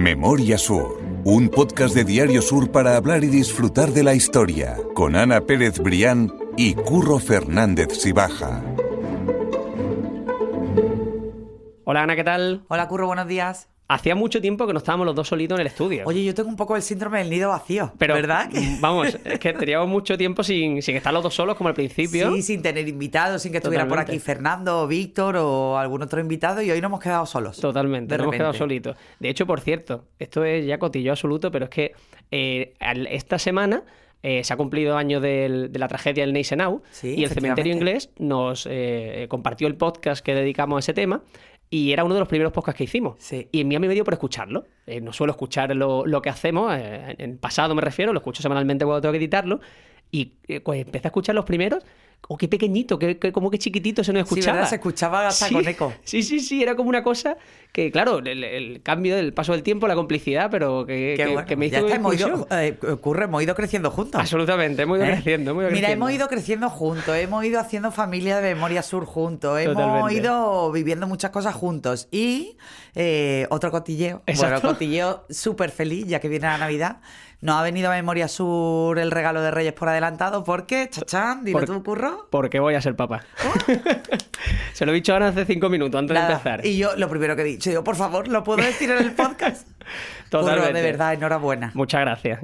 Memoria Sur, un podcast de Diario Sur para hablar y disfrutar de la historia, con Ana Pérez Brián y Curro Fernández Sibaja. Hola Ana, ¿qué tal? Hola Curro, buenos días. Hacía mucho tiempo que no estábamos los dos solitos en el estudio. Oye, yo tengo un poco el síndrome del nido vacío, pero, ¿verdad? Vamos, es que teníamos mucho tiempo sin estar los dos solos como al principio. Sí, sin tener invitados, sin que estuviera por aquí Fernando, Víctor o algún otro invitado, y hoy nos hemos quedado solos. Totalmente, nos hemos quedado solitos. De hecho, por cierto, esto es ya cotilleo absoluto, pero es que esta semana se ha cumplido año de la tragedia del Gneisenau, sí, y el Cementerio Inglés nos compartió el podcast que dedicamos a ese tema. Y era uno de los primeros podcasts que hicimos. Sí. Y en mí me dio por escucharlo. No suelo escuchar lo que hacemos, en pasado me refiero, lo escucho semanalmente cuando tengo que editarlo. Y pues empecé a escuchar los primeros. ¡Oh, qué pequeñito! Como que chiquitito se nos escuchaba. Sí, ¿verdad? Se escuchaba hasta con eco. Sí. Era como una cosa que, claro, el cambio del paso del tiempo, la complicidad, pero que me hizo... Ya está, hemos ido creciendo juntos. Absolutamente, hemos ido creciendo. Mira, hemos ido creciendo juntos, hemos ido haciendo familia de Memoria Sur juntos, hemos ido viviendo muchas cosas juntos. Y otro cotilleo. Exacto. Bueno, cotilleo súper feliz, ya que viene la Navidad. Nos ha venido a Memoria Sur el regalo de Reyes por adelantado, porque, chachán, dilo tú, Curro. Porque voy a ser papá. Se lo he dicho ahora hace 5 minutos, antes de empezar. Y yo, lo primero que he dicho, digo, por favor, ¿lo puedo decir en el podcast? Totalmente. Curro, de verdad, enhorabuena. Muchas gracias.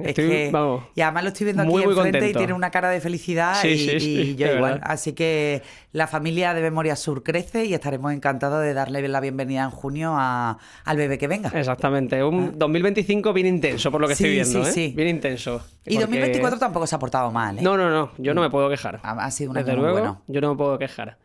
Vamos, y además lo estoy viendo aquí enfrente contento. Y tiene una cara de felicidad y yo igual. Verdad. Así que la familia de Memoria Sur crece y estaremos encantados de darle la bienvenida en junio al bebé que venga. Exactamente. Un 2025 bien intenso, por lo que estoy viendo. Sí. Bien intenso. Y 2024 tampoco se ha portado mal, ¿eh? No. Yo no me puedo quejar. Ha sido un año Desde luego, muy bueno. Yo no me puedo quejar.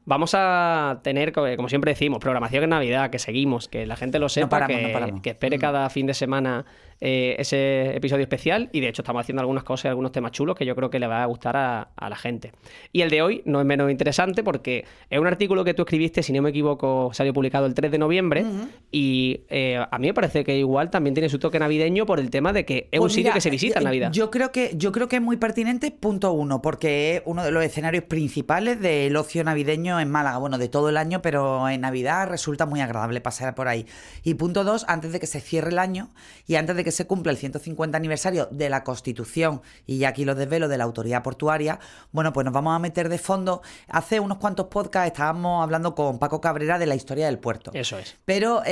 Vamos a tener, como siempre decimos, programación en Navidad, que seguimos, que la gente lo sepa, no paramos. Que espere cada fin de semana ese episodio especial. Y de hecho estamos haciendo algunas cosas y algunos temas chulos que yo creo que le va a gustar a la gente. Y el de hoy no es menos interesante porque es un artículo que tú escribiste, si no me equivoco, salió publicado el 3 de noviembre. Y a mí me parece que igual también tiene su toque navideño por el tema de que es un sitio que se visita en Navidad. Yo creo que es muy pertinente, punto uno, porque es uno de los escenarios principales del ocio navideño en Málaga. Bueno, de todo el año, pero en Navidad resulta muy agradable pasar por ahí. Y punto dos, antes de que se cierre el año y antes de que se cumpla el 150 aniversario de la Constitución, y ya aquí lo desvelo, de la Autoridad Portuaria, bueno, pues nos vamos a meter de fondo. Hace unos cuantos podcasts estábamos hablando con Paco Cabrera de la historia del puerto. Eso es. Pero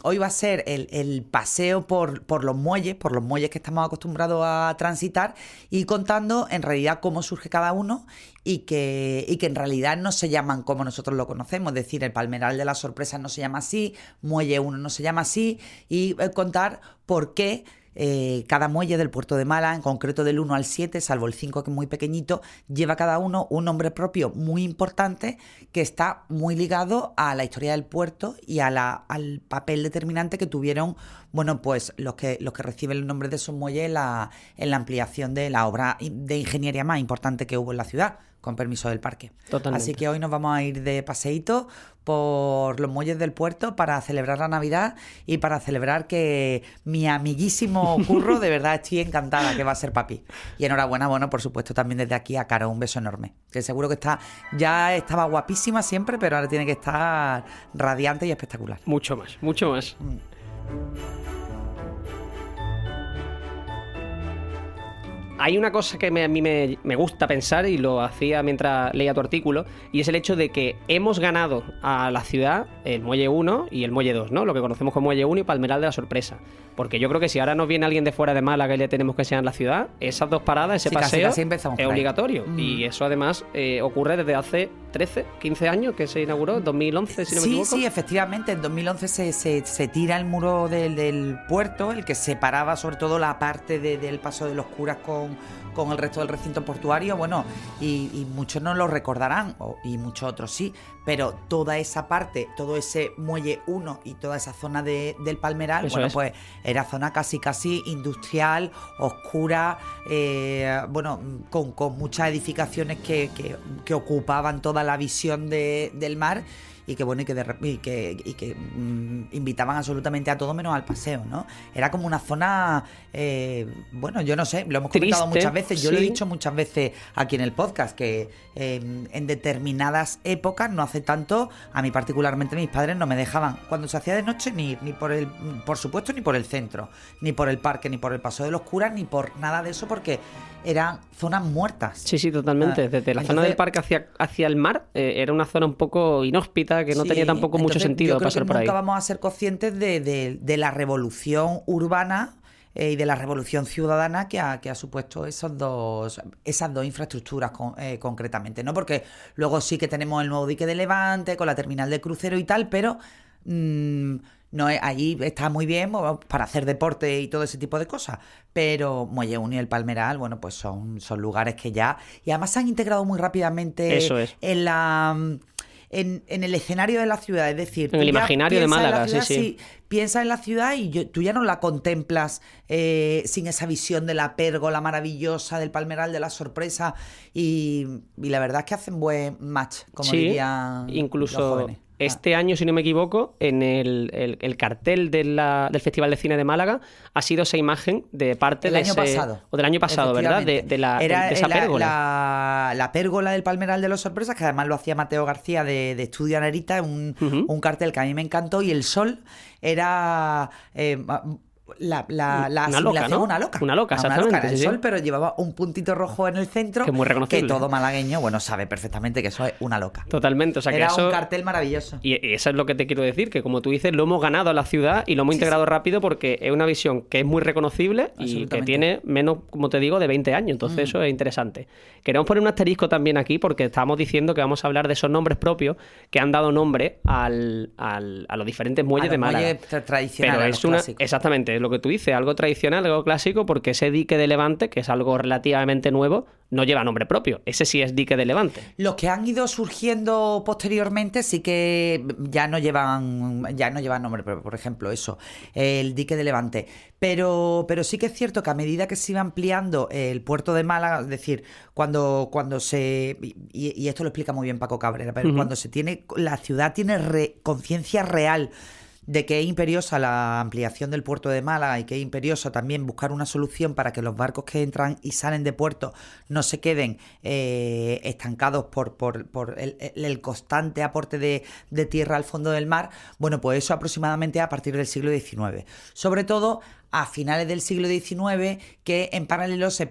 hoy va a ser el paseo por los muelles que estamos acostumbrados a transitar, y contando en realidad cómo surge cada uno y que en realidad no se llaman como nosotros lo conocemos. Es decir, el Palmeral de las Sorpresas no se llama así, Muelle 1 no se llama así, y contar por qué cada muelle del puerto de Málaga, en concreto del 1 al 7, salvo el 5 que es muy pequeñito, lleva cada uno un nombre propio muy importante que está muy ligado a la historia del puerto y al papel determinante que tuvieron, bueno, pues los que reciben el nombre de esos muelles en la ampliación de la obra de ingeniería más importante que hubo en la ciudad, con permiso del parque. Totalmente. Así que hoy nos vamos a ir de paseíto por los muelles del puerto para celebrar la Navidad y para celebrar que mi amiguísimo Curro, de verdad estoy encantada que va a ser papi. Y enhorabuena, bueno, por supuesto, también desde aquí a Caro, un beso enorme. Que seguro que ya estaba guapísima siempre, pero ahora tiene que estar radiante y espectacular. Mucho más. Hay una cosa que a mí me gusta pensar, y lo hacía mientras leía tu artículo, y es el hecho de que hemos ganado a la ciudad el Muelle 1 y el Muelle 2, ¿no? Lo que conocemos como Muelle 1 y Palmeral de la Sorpresa. Porque yo creo que si ahora nos viene alguien de fuera de Málaga y le tenemos que enseñar la ciudad, esas dos paradas, ese paseo, casi es obligatorio. Y eso además ocurre desde hace 13, 15 años que se inauguró, en 2011, si no me equivoco. Sí, efectivamente. En 2011 se tira el muro del puerto, el que separaba sobre todo la parte del paso de los curas con el resto del recinto portuario. Bueno, y muchos no lo recordarán, y muchos otros sí, pero toda esa parte, todo ese Muelle 1 y toda esa zona del Palmeral, eso es. Pues era zona casi industrial, oscura, con muchas edificaciones que ocupaban toda la visión del mar. y que bueno, invitaban absolutamente a todo menos al paseo, ¿no? Era como una zona, bueno, yo no sé, lo hemos comentado Triste, muchas veces, yo lo he sí. dicho muchas veces aquí en el podcast, que en determinadas épocas, no hace tanto, a mí particularmente mis padres no me dejaban, cuando se hacía de noche, ni por supuesto, ni por el centro, ni por el parque, ni por el Paso de los Curas, ni por nada de eso, porque eran zonas muertas. Sí, sí, totalmente. Desde la zona del parque hacia el mar, era una zona un poco inhóspita, que no tenía tampoco mucho sentido yo creo pasar que por ahí. nunca vamos a ser conscientes de la revolución urbana y de la revolución ciudadana que ha supuesto esas dos infraestructuras concretamente, ¿no? Porque luego sí que tenemos el nuevo dique de Levante con la terminal de crucero y tal, pero no, allí está muy bien para hacer deporte y todo ese tipo de cosas, pero Muelle 1 y el Palmeral, bueno, pues son lugares que ya... Y además se han integrado muy rápidamente Eso es. en el escenario de la ciudad, es decir... En el tú ya imaginario de piensas en la Málaga, ciudad, sí. Piensas en la ciudad y tú ya no la contemplas sin esa visión de la pérgola maravillosa, del Palmeral, de la sorpresa, y la verdad es que hacen buen match, como dirían incluso los jóvenes. Este año, si no me equivoco, en el cartel del Festival de Cine de Málaga ha sido esa imagen de parte El de año pasado. O del año pasado, ¿verdad? De esa pérgola. La pérgola del Palmeral de las Sorpresas, que además lo hacía Mateo García de Estudio Anerita, un cartel que a mí me encantó, y el sol era... la una loca, simulación, ¿no? Una loca, exactamente. era el sí, sol, sí. pero llevaba un puntito rojo en el centro. Que es muy reconocible. Que todo malagueño, bueno, sabe perfectamente que eso es una loca. Totalmente. O sea, era que eso... un cartel maravilloso. Y eso es lo que te quiero decir, que como tú dices, lo hemos ganado a la ciudad y lo hemos integrado rápido porque es una visión que es muy reconocible y que tiene menos, como te digo, de 20 años. Entonces eso es interesante. Queremos poner un asterisco también aquí porque estamos diciendo que vamos a hablar de esos nombres propios que han dado nombre a los diferentes muelles de Málaga. Muelles tradicionales, pero es una... clásicos. Exactamente, es lo que tú dices, algo tradicional, algo clásico, porque ese dique de Levante, que es algo relativamente nuevo, no lleva nombre propio. Ese sí es dique de Levante. Los que han ido surgiendo posteriormente sí que ya no llevan nombre, pero por ejemplo eso, el dique de Levante. Pero sí que es cierto que a medida que se iba ampliando el puerto de Málaga, es decir, cuando se... Y esto lo explica muy bien Paco Cabrera, pero cuando la ciudad tiene conciencia real de que es imperiosa la ampliación del puerto de Málaga y que es imperiosa también buscar una solución para que los barcos que entran y salen de puerto no se queden estancados por el constante aporte de tierra al fondo del mar. Bueno, pues eso aproximadamente a partir del siglo XIX. Sobre todo a finales del siglo XIX, que en paralelo se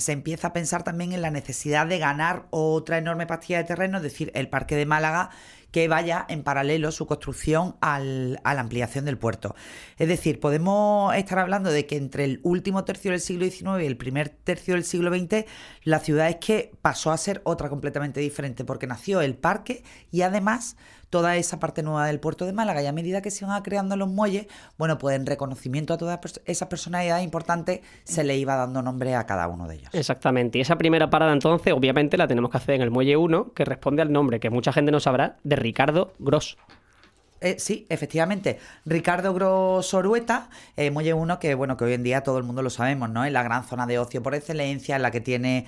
empieza a pensar también en la necesidad de ganar otra enorme pastilla de terreno, es decir, el Parque de Málaga, que vaya en paralelo su construcción a la ampliación del puerto. Es decir, podemos estar hablando de que entre el último tercio del siglo XIX y el primer tercio del siglo XX, la ciudad es que pasó a ser otra completamente diferente, porque nació el parque y además toda esa parte nueva del puerto de Málaga, y a medida que se iban creando los muelles, bueno, pues en reconocimiento a todas esas personalidades importantes se le iba dando nombre a cada uno de ellos. Exactamente, y esa primera parada entonces obviamente la tenemos que hacer en el Muelle 1, que responde al nombre que mucha gente no sabrá, de Ricardo Gros. Sí, efectivamente. Ricardo Gros Orueta, Muelle 1, que bueno, que hoy en día todo el mundo lo sabemos, ¿no? Es la gran zona de ocio por excelencia, en la que tiene,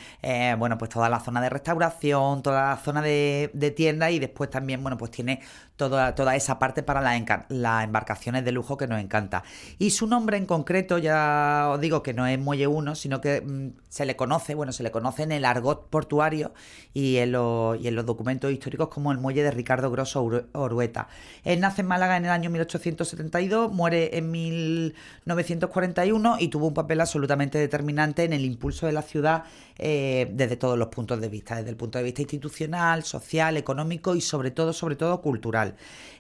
bueno, pues toda la zona de restauración, toda la zona de tiendas, y después también, bueno, pues tiene toda esa parte para las embarcaciones de lujo que nos encanta. Y su nombre en concreto, ya os digo que no es Muelle 1, sino que se le conoce en el argot portuario y en los documentos históricos como el Muelle de Ricardo Gros Orueta. Él nace en Málaga en el año 1872, muere en 1941 y tuvo un papel absolutamente determinante en el impulso de la ciudad desde todos los puntos de vista, desde el punto de vista institucional, social, económico y sobre todo cultural.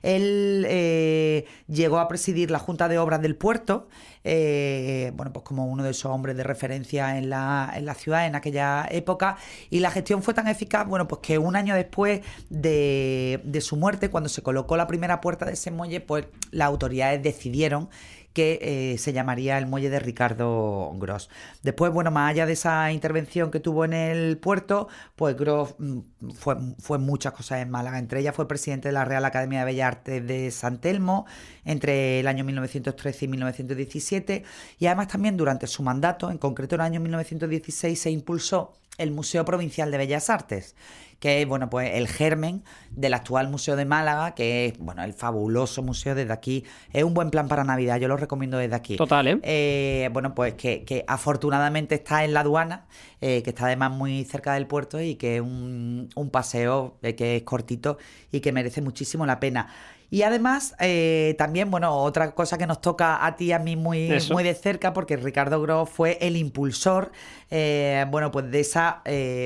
Él llegó a presidir la Junta de Obras del Puerto, bueno, pues como uno de esos hombres de referencia en la ciudad en aquella época, y la gestión fue tan eficaz, bueno, pues que un año después de su muerte, cuando se colocó la primera puerta de ese muelle, pues las autoridades decidieron que se llamaría el Muelle de Ricardo Gros. Después, bueno, más allá de esa intervención que tuvo en el puerto, pues Gros fue muchas cosas en Málaga. Entre ellas fue presidente de la Real Academia de Bellas Artes de San Telmo entre el año 1913 y 1917, y además también durante su mandato, en concreto en el año 1916, se impulsó el Museo Provincial de Bellas Artes, que es, bueno, pues el germen del actual Museo de Málaga, que es, bueno, el fabuloso museo desde aquí. Es un buen plan para Navidad, yo lo recomiendo desde aquí. Total, ¿eh? Bueno, pues que afortunadamente está en la aduana, que está además muy cerca del puerto y que es un paseo que es cortito y que merece muchísimo la pena. Y además, también, bueno, otra cosa que nos toca a ti y a mí muy de cerca, porque Ricardo Gros fue el impulsor, bueno, pues de esa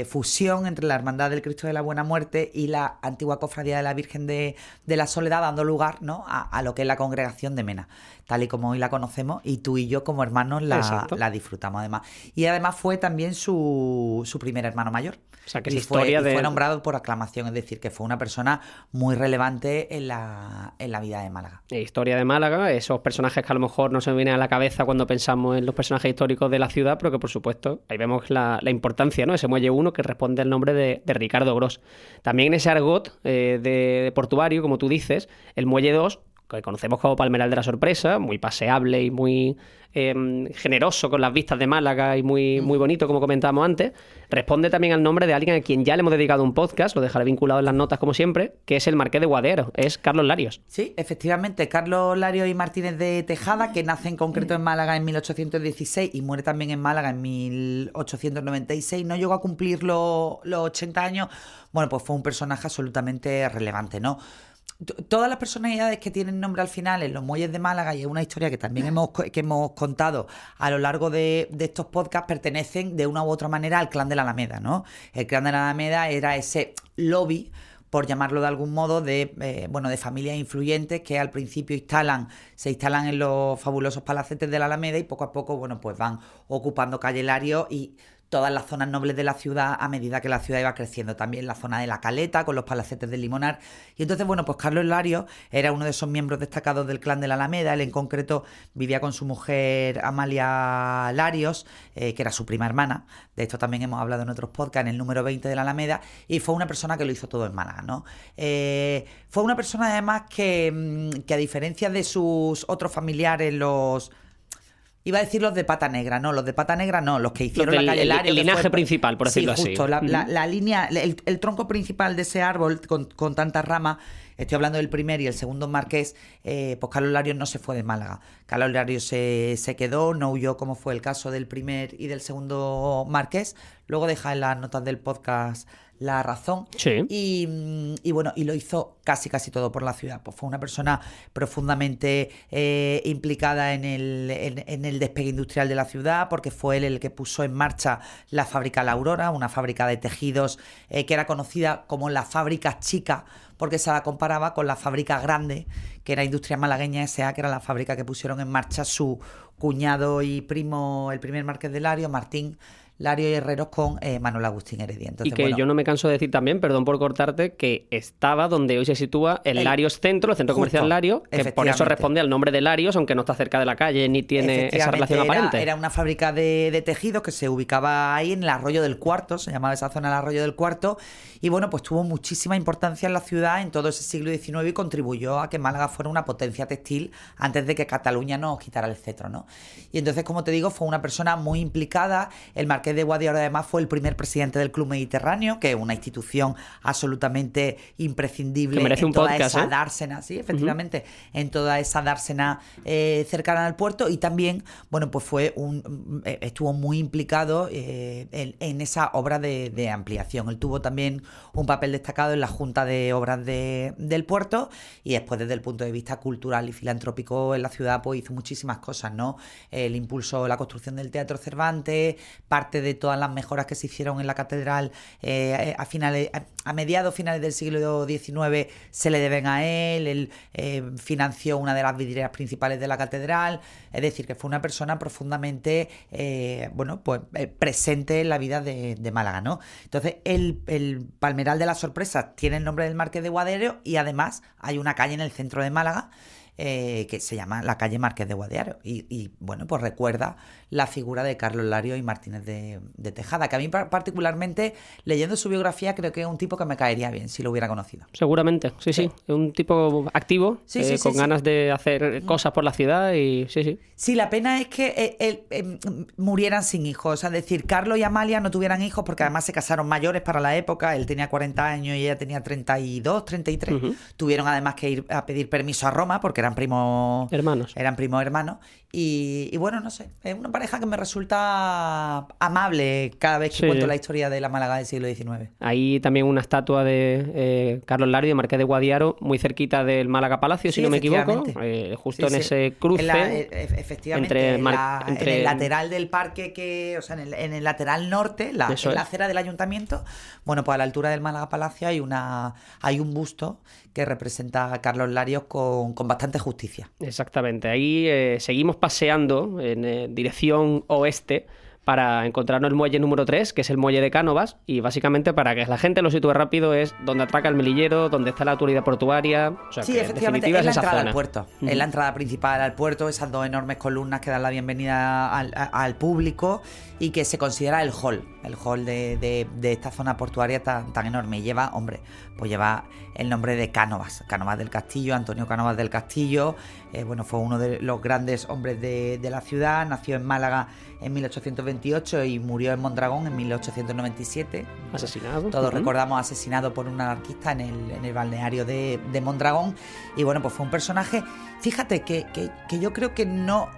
fusión entre la Hermandad del Cristo de la Buena Muerte y la antigua Cofradía de la Virgen de la Soledad, dando lugar, ¿no?, a lo que es la Congregación de Mena, tal y como hoy la conocemos, y tú y yo como hermanos la disfrutamos además. Y además fue también su primer hermano mayor. O sea, que y fue nombrado por aclamación, es decir, que fue una persona muy relevante en la vida de Málaga. Historia de Málaga, esos personajes que a lo mejor no se me vienen a la cabeza cuando pensamos en los personajes históricos de la ciudad, pero que por supuesto ahí vemos la importancia, ¿no? Ese muelle 1 que responde al nombre de Ricardo Gros. También en ese argot de portuario, como tú dices, el muelle 2, que conocemos como Palmeral de la Sorpresa, muy paseable y muy generoso con las vistas de Málaga y muy bonito, como comentábamos antes, responde también al nombre de alguien a quien ya le hemos dedicado un podcast, lo dejaré vinculado en las notas como siempre, que es el Marqués de Guadiaro, es Carlos Larios. Sí, efectivamente, Carlos Larios y Martínez de Tejada, que nace en concreto en Málaga en 1816 y muere también en Málaga en 1896, no llegó a cumplir los 80 años. Bueno, pues fue un personaje absolutamente relevante, ¿no? Todas las personalidades que tienen nombre al final en los muelles de Málaga, y es una historia que también hemos contado a lo largo de estos podcasts, pertenecen de una u otra manera al clan de la Alameda, ¿no? El clan de la Alameda era ese lobby, por llamarlo de algún modo, de familias influyentes que al principio se instalan en los fabulosos palacetes de la Alameda y poco a poco, bueno, pues van ocupando calle Larios y todas las zonas nobles de la ciudad a medida que la ciudad iba creciendo. También la zona de la Caleta, con los palacetes del Limonar. Y entonces, bueno, pues Carlos Larios era uno de esos miembros destacados del clan de la Alameda. Él en concreto vivía con su mujer Amalia Larios, que era su prima hermana. De esto también hemos hablado en otros podcasts, en el número 20 de la Alameda. Y fue una persona que lo hizo todo en Málaga, ¿no? Fue una persona además que a diferencia de sus otros familiares, iba a decir los de pata negra, no, los de pata negra no, los que hicieron la calle Larios. El linaje principal, por decirlo así. Sí, justo, la línea, el tronco principal de ese árbol con tantas ramas, estoy hablando del primer y el segundo marqués, pues Carlos Larios no se fue de Málaga. Carlos Larios se quedó, no huyó como fue el caso del primer y del segundo marqués. Luego deja en las notas del podcast la razón. Sí. Y bueno, y lo hizo casi todo por la ciudad. Pues fue una persona profundamente implicada en el despegue industrial de la ciudad, porque fue él el que puso en marcha la fábrica La Aurora, una fábrica de tejidos que era conocida como la fábrica chica, porque se la comparaba con la fábrica grande, que era Industria Malagueña S.A., que era la fábrica que pusieron en marcha su cuñado y primo, el primer marqués de Larios, Martín Larios y Herreros, con Manuel Agustín Heredia. Entonces, y que yo no me canso de decir también, perdón por cortarte, que estaba donde hoy se sitúa el Larios Centro, el centro comercial Larios, que por eso responde al nombre de Larios, aunque no está cerca de la calle ni tiene esa relación aparente. Era una fábrica de tejidos que se ubicaba ahí en el Arroyo del Cuarto, se llamaba esa zona el Arroyo del Cuarto, y bueno, pues tuvo muchísima importancia en la ciudad en todo ese siglo XIX y contribuyó a que Málaga fuera una potencia textil antes de que Cataluña nos quitara el cetro, ¿no? Y entonces, como te digo, fue una persona muy implicada. El Marqués de Guadiaro además fue el primer presidente del Club Mediterráneo, que es una institución absolutamente imprescindible en toda esa dársena, sí, efectivamente, en toda esa dársena cercana al puerto. Y también, bueno, pues estuvo muy implicado en esa obra de ampliación. Él tuvo también un papel destacado en la Junta de Obras del puerto, y después, desde el punto de vista cultural y filantrópico en la ciudad, pues hizo muchísimas cosas, ¿no? Él impulsó la construcción del Teatro Cervantes, parte de todas las mejoras que se hicieron en la catedral a mediados, finales del siglo XIX se le deben a él. Él financió una de las vidrieras principales de la catedral. Es decir, que fue una persona profundamente presente en la vida de Málaga, ¿no? Entonces, el Palmeral de la Sorpresa tiene el nombre del Marqués de Guadiaro, y además hay una calle en el centro de Málaga que se llama la calle Marqués de Guadiaro. Y bueno, pues recuerda la figura de Carlos Larios y Martínez de Tejada, que a mí particularmente, leyendo su biografía, creo que es un tipo que me caería bien si lo hubiera conocido. Seguramente, sí. Es un tipo activo, con ganas de hacer cosas por la ciudad y sí. Sí, la pena es que murieran sin hijos. O sea, es decir, Carlos y Amalia no tuvieran hijos porque además se casaron mayores para la época. Él tenía 40 años y ella tenía 32, 33. Tuvieron además que ir a pedir permiso a Roma porque eran primos hermanos. Y bueno, no sé, es una pareja que me resulta amable cada vez que cuento la historia de la Málaga del siglo XIX. Hay también una estatua de Carlos Larios, de Marqués de Guadiaro, muy cerquita del Málaga Palacio, si no me equivoco, justo en ese cruce. Efectivamente, en el lateral del parque, o sea, en el lateral norte, en la acera del ayuntamiento, bueno, pues a la altura del Málaga Palacio hay un busto que representa a Carlos Larios con bastante justicia. Exactamente, ahí seguimos paseando en dirección oeste para encontrarnos el muelle número 3, que es el muelle de Cánovas, y básicamente para que la gente lo sitúe rápido es donde atraca el melillero, donde está la autoridad portuaria. O sea, sí, que efectivamente, es la entrada al puerto. Es la entrada principal al puerto, esas dos enormes columnas que dan la bienvenida al público y que se considera el hall de esta zona portuaria tan enorme. Y lleva el nombre de Cánovas del Castillo, Antonio Cánovas del Castillo. Bueno, fue uno de los grandes hombres de la ciudad, nació en Málaga en 1828 y murió en Mondragón en 1897. Asesinado. Todos recordamos asesinado por un anarquista en el balneario de Mondragón. Y bueno, pues fue un personaje, fíjate que yo creo que no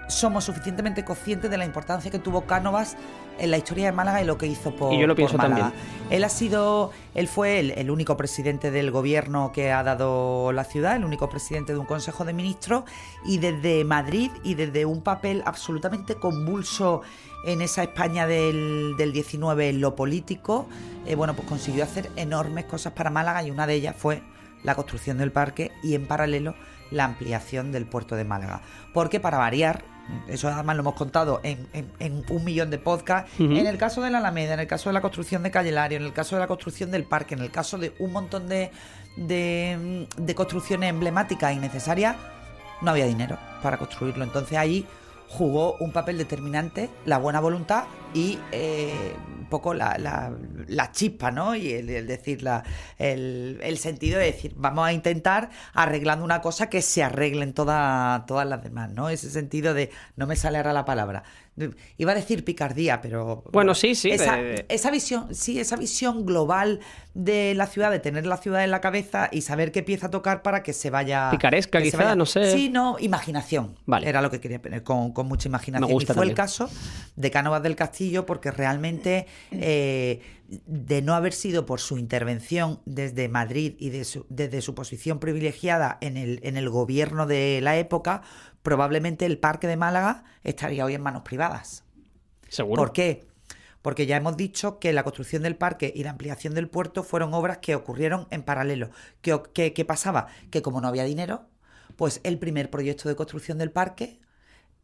somos suficientemente conscientes de la importancia que tuvo Cánovas en la historia de Málaga y lo que hizo por Málaga. Y yo lo pienso también. Él fue el único presidente del gobierno que ha dado la ciudad, el único presidente de un consejo de ministros, y desde Madrid y desde un papel absolutamente convulso en esa España del 19 en lo político, pues consiguió hacer enormes cosas para Málaga, y una de ellas fue la construcción del parque y en paralelo la ampliación del puerto de Málaga. Porque para variar, eso además lo hemos contado en 1.000.000 de podcasts, en el caso de la Alameda, en el caso de la construcción de Calle Lario, en el caso de la construcción del parque, en el caso de un montón de construcciones emblemáticas y necesarias, no había dinero para construirlo. Entonces ahí jugó un papel determinante la buena voluntad y un poco la chispa, ¿no? Y el decir, el sentido de decir, vamos a intentar arreglando una cosa que se arreglen todas las demás, ¿no? Ese sentido de, no me sale ahora la palabra, iba a decir picardía, pero bueno, sí. Esa visión global de la ciudad, de tener la ciudad en la cabeza y saber qué pieza tocar para que se vaya... Picaresca, quizá, no sé. Sí, no, imaginación. Vale. Era lo que quería poner, con mucha imaginación. Me gusta. Y fue también el caso de Cánovas del Castillo, porque realmente de no haber sido por su intervención desde Madrid y desde su posición privilegiada en el gobierno de la época, probablemente el Parque de Málaga estaría hoy en manos privadas. ¿Seguro? ¿Por qué? Porque ya hemos dicho que la construcción del parque y la ampliación del puerto fueron obras que ocurrieron en paralelo. ¿Qué pasaba? Que como no había dinero, pues el primer proyecto de construcción del parque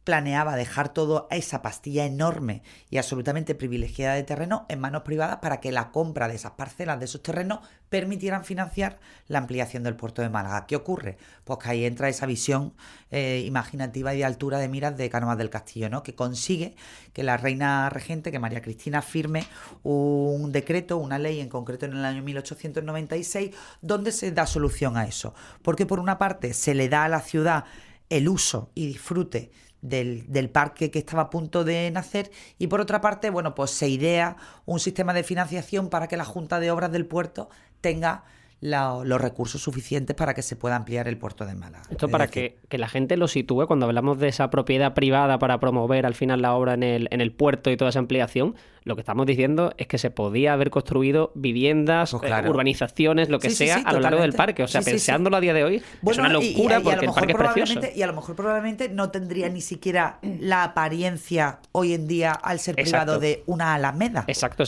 planeaba dejar toda esa pastilla enorme y absolutamente privilegiada de terreno en manos privadas para que la compra de esas parcelas, de esos terrenos, permitieran financiar la ampliación del puerto de Málaga. ¿Qué ocurre? Pues que ahí entra esa visión imaginativa y de altura de miras de Cánovas del Castillo, ¿no? Que consigue que la reina regente, que María Cristina, firme un decreto, una ley en concreto en el año 1896, donde se da solución a eso. Porque por una parte se le da a la ciudad el uso y disfrute del parque que estaba a punto de nacer, y por otra parte, bueno, pues se idea un sistema de financiación para que la Junta de Obras del Puerto tenga los recursos suficientes para que se pueda ampliar el puerto de Málaga. Esto para que la gente lo sitúe, cuando hablamos de esa propiedad privada para promover al final la obra en el puerto y toda esa ampliación, lo que estamos diciendo es que se podía haber construido viviendas, pues claro, urbanizaciones, lo que sea, a lo largo del parque. O sea, pensándolo a día de hoy, bueno, es una locura porque el parque es precioso. Y a lo mejor probablemente no tendría ni siquiera la apariencia hoy en día al ser privado de una alameda. Exacto.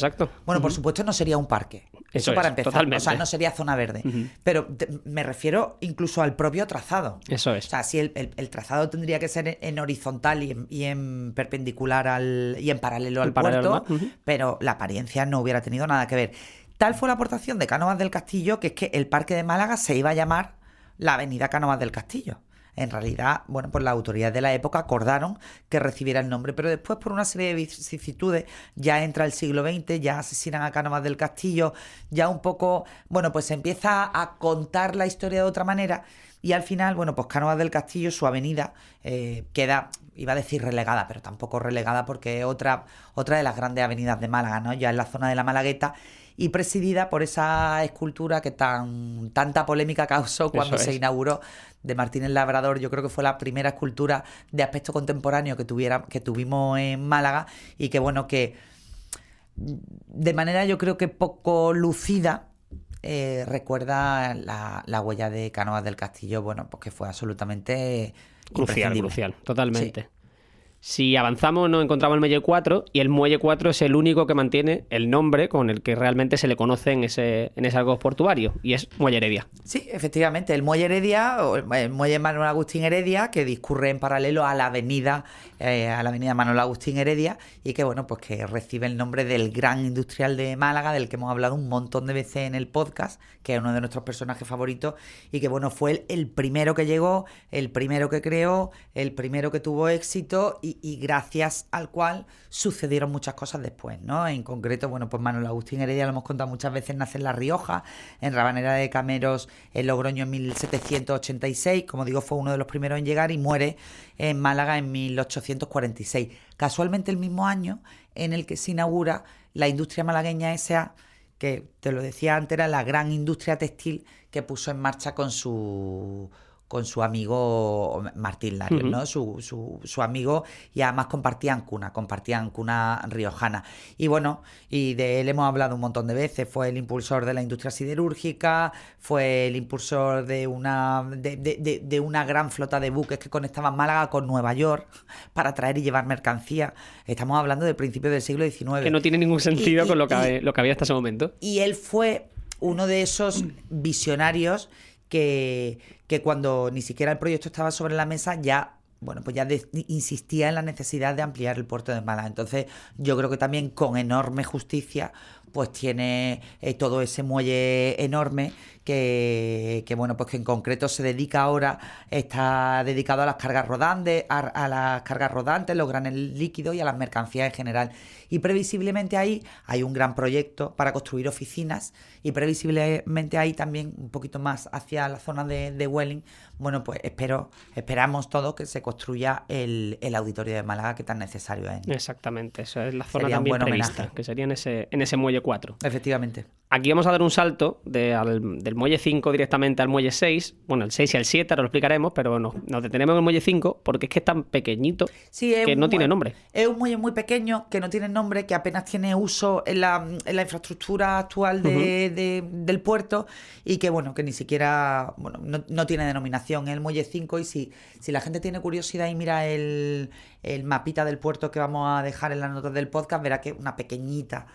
Bueno, por supuesto no sería un parque. Eso para empezar. Totalmente. O sea, no sería zona verde. Pero me refiero incluso al propio trazado. Eso es. O sea, sí, el trazado tendría que ser en horizontal y en perpendicular y en paralelo al puerto, pero la apariencia no hubiera tenido nada que ver. Tal fue la aportación de Cánovas del Castillo, que es que el Parque de Málaga se iba a llamar la Avenida Cánovas del Castillo. en realidad, bueno, pues las autoridades de la época acordaron que recibiera el nombre, pero después por una serie de vicisitudes ya entra el siglo XX, ya asesinan a Cánovas del Castillo, ya un poco, bueno, pues se empieza a contar la historia de otra manera y al final, bueno, pues Cánovas del Castillo, su avenida, queda, iba a decir relegada, pero tampoco relegada porque es otra de las grandes avenidas de Málaga, ¿no? Ya en la zona de la Malagueta y presidida por esa escultura que tanta polémica causó cuando se inauguró, de Martínez Labrador. Yo creo que fue la primera escultura de aspecto contemporáneo que tuvimos en Málaga y que, bueno, que de manera yo creo que poco lucida recuerda la huella de Cánovas del Castillo, bueno, pues que fue absolutamente Crucial, totalmente. Sí. Si avanzamos nos encontramos el muelle 4 y el muelle 4 es el único que mantiene el nombre con el que realmente se le conoce en ese argot portuario y es Muelle Heredia. Sí, efectivamente, el muelle Heredia o el muelle Manuel Agustín Heredia, que discurre en paralelo a la avenida Manuel Agustín Heredia y que, bueno, pues que recibe el nombre del gran industrial de Málaga, del que hemos hablado un montón de veces en el podcast, que es uno de nuestros personajes favoritos y que, bueno, fue el primero que llegó, el primero que creó, el primero que tuvo éxito y gracias al cual sucedieron muchas cosas después, ¿no? En concreto, bueno, pues Manuel Agustín Heredia, lo hemos contado muchas veces, nace en La Rioja, en Rabanera de Cameros, en Logroño en 1786, como digo, fue uno de los primeros en llegar y muere en Málaga en 1846. Casualmente el mismo año en el que se inaugura la industria malagueña S.A., que te lo decía antes, era la gran industria textil que puso en marcha con su amigo Martín Larios, ¿no? Su amigo, y además compartían cuna riojana. Y bueno, y de él hemos hablado un montón de veces, fue el impulsor de la industria siderúrgica, fue el impulsor de una gran flota de buques que conectaban Málaga con Nueva York para traer y llevar mercancía. Estamos hablando del principio del siglo XIX. Que no tiene ningún sentido con lo que había hasta ese momento. Y él fue uno de esos visionarios que cuando ni siquiera el proyecto estaba sobre la mesa ya, bueno, pues ya insistía en la necesidad de ampliar el puerto de Málaga. Entonces yo creo que también con enorme justicia pues tiene todo ese muelle enorme que bueno, pues que en concreto se dedica ahora, está dedicado a las cargas rodantes, los graneles líquidos y a las mercancías en general. Y previsiblemente ahí hay un gran proyecto para construir oficinas y previsiblemente ahí también un poquito más hacia la zona de Welling, bueno, pues esperamos todos que se construya el auditorio de Málaga que tan necesario es, ¿no? Exactamente, eso es la zona Sería también un buen prevista, homenaje. que sería en ese muelle 4. Efectivamente. Aquí vamos a dar un salto del muelle 5 directamente al muelle 6. Bueno, el 6 y el 7, ahora lo explicaremos, pero nos detenemos en el muelle 5 porque es que es tan pequeñito que no tiene nombre. Es un muelle muy pequeño que no tiene nombre, que apenas tiene uso en la infraestructura actual del puerto y que, bueno, que ni siquiera, bueno, no tiene denominación. Es el muelle 5 y si la gente tiene curiosidad y mira el mapita del puerto que vamos a dejar en las notas del podcast, verá que es una pequeñita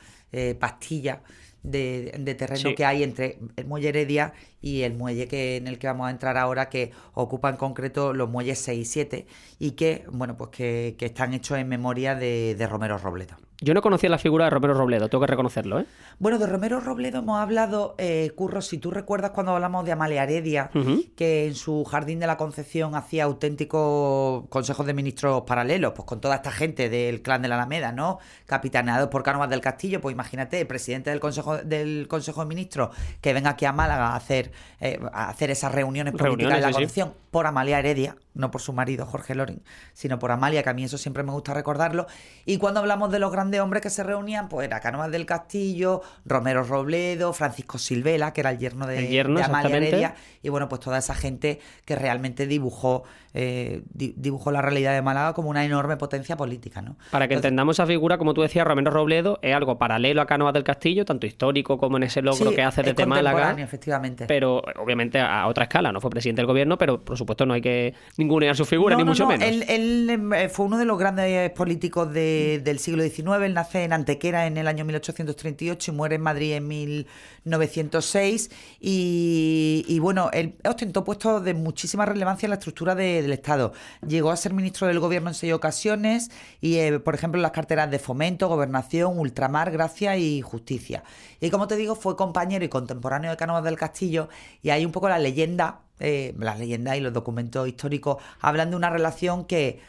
pastilla de terreno que hay entre el muelle Heredia y el muelle en el que vamos a entrar ahora, que ocupa en concreto los muelles 6 y 7 y que, bueno, pues que están hechos en memoria de Romero Robledo. Yo no conocía la figura de Romero Robledo, tengo que reconocerlo, ¿eh? Bueno, de Romero Robledo hemos hablado, Curro, si tú recuerdas cuando hablamos de Amalia Heredia, que en su Jardín de la Concepción hacía auténticos consejos de ministros paralelos, pues con toda esta gente del clan de la Alameda, ¿no? Capitaneados por Cánovas del Castillo, pues imagínate, presidente del Consejo de Ministros, que venga aquí a Málaga a hacer esas reuniones políticas en la Concepción por Amalia Heredia, no por su marido Jorge Loring, sino por Amalia, que a mí eso siempre me gusta recordarlo. Y cuando hablamos de los grandes hombres que se reunían, pues era Cánovas del Castillo, Romero Robledo, Francisco Silvela, que era el yerno de Amalia Heredia, y bueno, pues toda esa gente que realmente dibujó la realidad de Málaga como una enorme potencia política, ¿no? Para que entendamos esa figura, como tú decías, Romero Robledo es algo paralelo a Cánovas del Castillo, tanto histórico como en ese logro que hace desde Málaga, efectivamente. Pero obviamente a otra escala, no fue presidente del gobierno, pero por supuesto no hay que ningunear su figura, ni mucho menos. Él fue uno de los grandes políticos del siglo XIX. Él nace en Antequera en el año 1838 y muere en Madrid en 1906 y bueno, él ostentó puestos de muchísima relevancia en la estructura del Estado. Llegó a ser ministro del gobierno en 6 ocasiones y, por ejemplo, en las carteras de Fomento, Gobernación, Ultramar, Gracia y Justicia. Y como te digo, fue compañero y contemporáneo de Cánovas del Castillo y hay un poco la leyenda las leyendas y los documentos históricos hablan de una relación que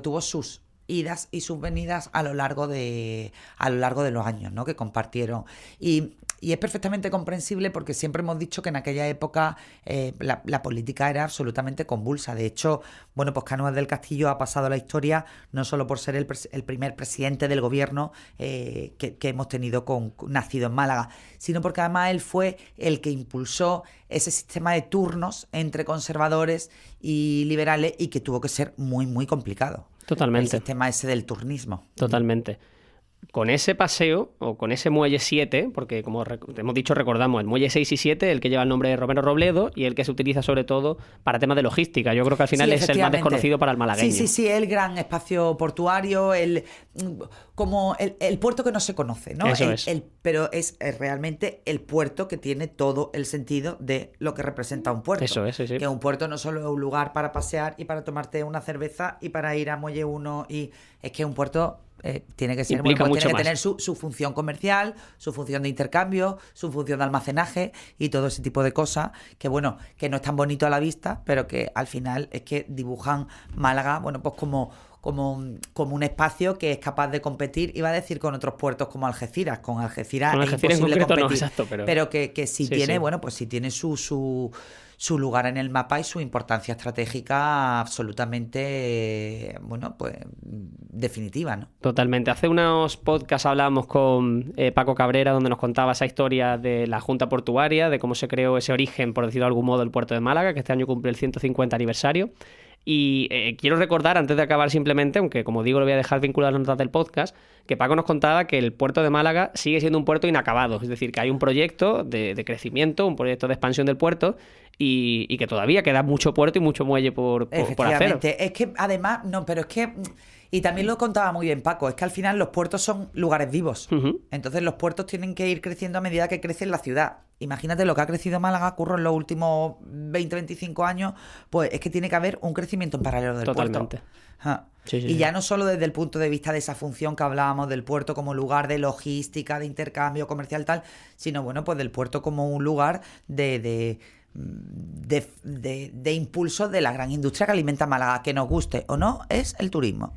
tuvo sus idas y sus venidas a lo largo de los años, ¿no? Que compartieron. Y es perfectamente comprensible porque siempre hemos dicho que en aquella época la política era absolutamente convulsa. De hecho, pues Cánovas del Castillo ha pasado a la historia no solo por ser el primer presidente del gobierno que hemos tenido nacido en Málaga, sino porque además él fue el que impulsó ese sistema de turnos entre conservadores y liberales y que tuvo que ser muy, muy complicado. Totalmente. El sistema ese del turnismo. Totalmente. Con ese paseo, o con ese muelle 7, porque como hemos dicho, recordamos, el muelle 6 y 7, el que lleva el nombre de Romero Robledo y el que se utiliza sobre todo para temas de logística. Yo creo que al final es el más desconocido para el malagueño. Sí, el gran espacio portuario, como el puerto que no se conoce, ¿no? Eso es. Pero es realmente el puerto que tiene todo el sentido de lo que representa un puerto. Eso es, sí. Que un puerto no solo es un lugar para pasear y para tomarte una cerveza y para ir a Muelle 1, y es que un puerto tiene que ser, tiene que tener su función comercial, su función de intercambio, su función de almacenaje y todo ese tipo de cosas que no es tan bonito a la vista, pero que al final es que dibujan Málaga, pues como un espacio que es capaz de competir, iba a decir, con otros puertos como Algeciras. Con Algeciras es imposible competir, no, exacto, pero que sí tiene, pues sí tiene su lugar en el mapa y su importancia estratégica absolutamente, pues definitiva, ¿no? Totalmente. Hace unos podcasts hablábamos con Paco Cabrera, donde nos contaba esa historia de la Junta Portuaria, de cómo se creó ese origen, por decirlo de algún modo, el puerto de Málaga, que este año cumple el 150 aniversario. Y quiero recordar, antes de acabar simplemente, aunque como digo lo voy a dejar vinculado a las notas del podcast, que Paco nos contaba que el puerto de Málaga sigue siendo un puerto inacabado. Es decir, que hay un proyecto de crecimiento, un proyecto de expansión del puerto y que todavía queda mucho puerto y mucho muelle por hacer. Efectivamente. Es que además, y también lo contaba muy bien Paco, es que al final los puertos son lugares vivos. Uh-huh. Entonces los puertos tienen que ir creciendo a medida que crece la ciudad. Imagínate lo que ha crecido Málaga, Curro, en los últimos 20-25 años, pues es que tiene que haber un crecimiento en paralelo del Totalmente. puerto. Sí. Ya no solo desde el punto de vista de esa función que hablábamos del puerto como lugar de logística, de intercambio comercial tal, sino pues del puerto como un lugar de impulso de la gran industria que alimenta Málaga, que nos guste o no, es el turismo.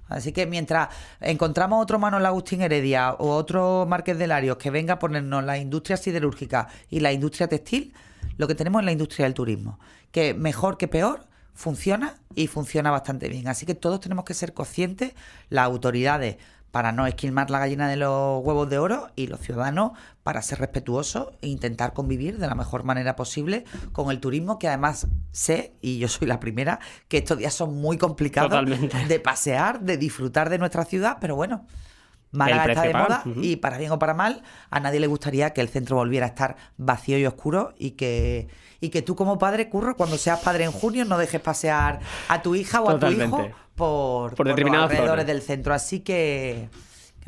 Así que mientras encontramos otro Manuel Agustín Heredia o otro Márquez de Larios que venga a ponernos la industria siderúrgica y la industria textil, lo que tenemos es la industria del turismo, que mejor que peor funciona y funciona bastante bien. Así que todos tenemos que ser conscientes, las autoridades para no esquilmar la gallina de los huevos de oro y los ciudadanos para ser respetuosos e intentar convivir de la mejor manera posible con el turismo, que además sé, y yo soy la primera, que estos días son muy complicados. Totalmente. De pasear, de disfrutar de nuestra ciudad, pero bueno, Málaga está de moda y para bien o para mal, a nadie le gustaría que el centro volviera a estar vacío y oscuro y que tú como padre, Curro, cuando seas padre en junio, no dejes pasear a tu hija o a tu hijo por determinadas los alrededores zonas del centro. Así que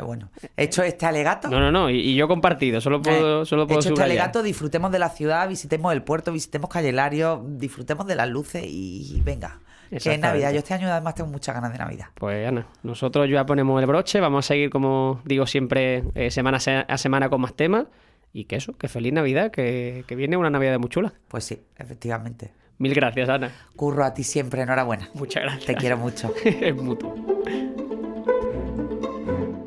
bueno, hecho este alegato. No, y yo compartido, solo puedo hecho subrayar. Este alegato, disfrutemos de la ciudad, visitemos el puerto, visitemos Calle Lario, disfrutemos de las luces y venga. Que es Navidad. Yo este año además tengo muchas ganas de Navidad. Pues Ana, nosotros ya ponemos el broche, vamos a seguir, como digo siempre, semana a semana con más temas. Y que feliz Navidad, que viene una Navidad muy chula. Pues sí, efectivamente. Mil gracias, Ana. Curro, a ti siempre, enhorabuena. Muchas gracias. Te quiero mucho. Es mutuo.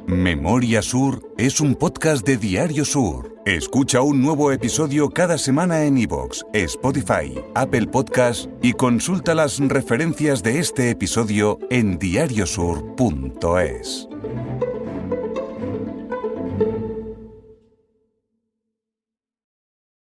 Memoria Sur es un podcast de Diario Sur. Escucha un nuevo episodio cada semana en iVoox, Spotify, Apple Podcasts y consulta las referencias de este episodio en diariosur.es.